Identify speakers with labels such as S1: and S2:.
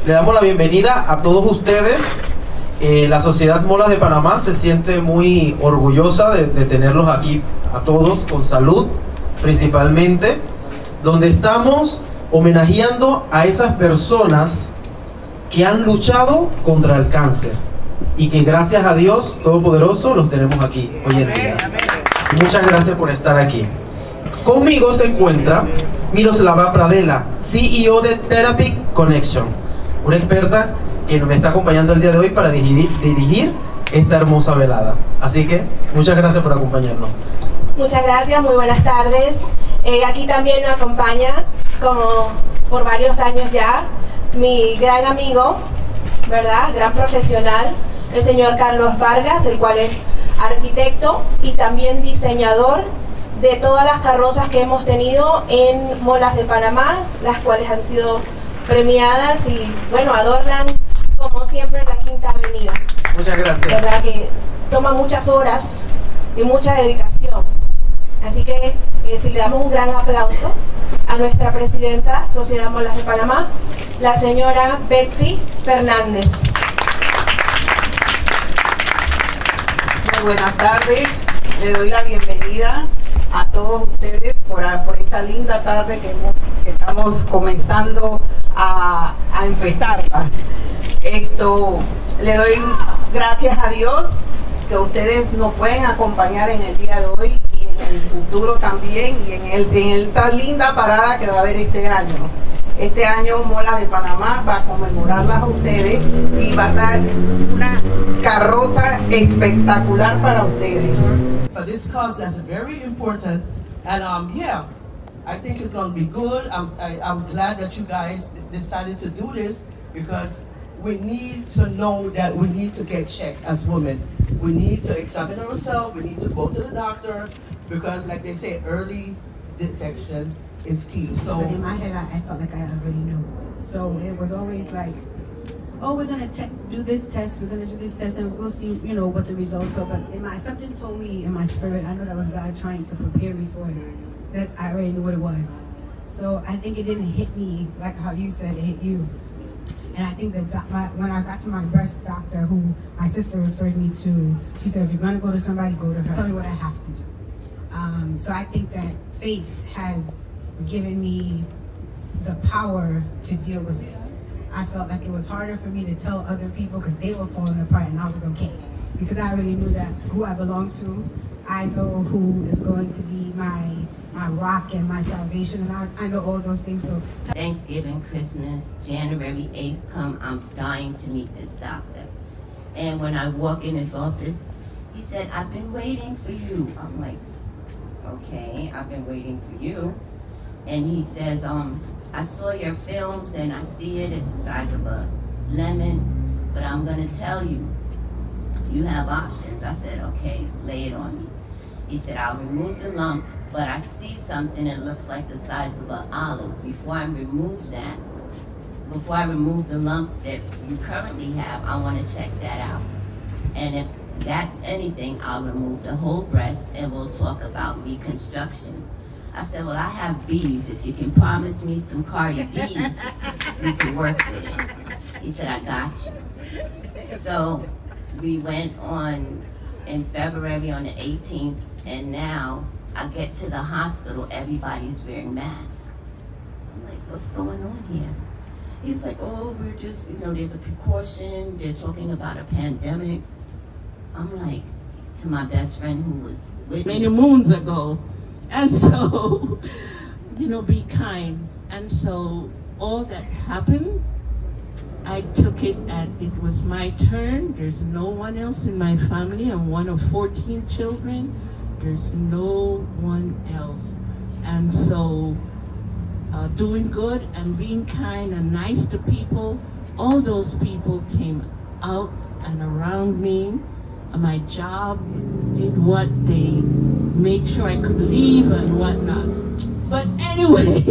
S1: Le damos la bienvenida a todos ustedes. La Sociedad Molas de Panamá se siente muy orgullosa de tenerlos aquí a todos con salud, principalmente, donde estamos homenajeando a esas personas que han luchado contra el cáncer y que gracias a Dios Todopoderoso los tenemos aquí hoy en día. Muchas gracias por estar aquí. Conmigo se encuentra Miroslava Pradela, CEO de Therapy Connection, una experta que me está acompañando el día de hoy para dirigir esta hermosa velada. Así que muchas gracias por acompañarnos.
S2: Muchas gracias, muy buenas tardes. Aquí también nos acompaña, como por varios años ya, mi gran amigo, ¿verdad? Gran profesional, el señor Carlos Vargas, el cual es arquitecto y también diseñador de todas las carrozas que hemos tenido en Molas de Panamá, las cuales han sido premiadas y, bueno, adornan como siempre la Quinta Avenida.
S1: Muchas gracias.
S2: ¿Verdad? Que toma muchas horas y mucha dedicación. Así que si le damos un gran aplauso a nuestra presidenta Sociedad Molas de Panamá, la señora Betsy Fernández.
S3: Muy buenas tardes, le doy la bienvenida a todos ustedes por esta linda tarde que estamos comenzando a empezarla. Le doy gracias a Dios que ustedes nos pueden acompañar en el día de hoy y en el futuro también, y en esta linda parada que va a haber este año. Este año Molas de Panamá va a conmemorarlas a ustedes y va a dar una carroza espectacular para ustedes.
S4: For this cause that's very important, and yeah, I think it's going to be good. I'm glad that you guys decided to do this, because we need to know that we need to get checked as women. We need to examine ourselves. We need to go to the doctor, because, like they say, early detection is key. So
S5: but in my head, I felt like I already knew. So it was always like, oh, we're gonna do this test, and we'll see, what the results were. But something told me in my spirit, I know that was God trying to prepare me for it, that I already knew what it was. So I think it didn't hit me like how you said it hit you. And I think that when I got to my breast doctor, who my sister referred me to, she said, if you're gonna go to somebody, go to her. Tell me what I have to do. So I think that faith has given me the power to deal with it. I felt like it was harder for me to tell other people because they were falling apart and I was okay. Because I already knew that who I belong to, I know who is going to be my rock and my salvation, and I know all those things. So
S6: Thanksgiving, Christmas, January 8th come, I'm dying to meet this doctor. And when I walk in his office, he said, I've been waiting for you. I'm like, okay, I've been waiting for you. And he says, I saw your films and I see it, it's the size of a lemon, but I'm gonna tell you, you have options. I said, okay, lay it on me. He said, I'll remove the lump, but I see something that looks like the size of an olive. Before I remove the lump that you currently have, I want to check that out. And if that's anything, I'll remove the whole breast and we'll talk about reconstruction. I said, well, I have bees. If you can promise me some Cardi B's, we can work with it. He said, I got you. So we went on in February on the 18th, and now I get to the hospital, everybody's wearing masks. I'm like, what's going on here? He was like, oh, we're just, there's a precaution. They're talking about a pandemic. I'm like, to my best friend who was with me.
S7: Many moons ago. And so, be kind. And so all that happened, I took it as it was my turn. There's no one else in my family. I'm one of 14 children. There's no one else. And so doing good and being kind and nice to people, all those people came out and around me. My job did what they made sure I could leave and whatnot. But anyway.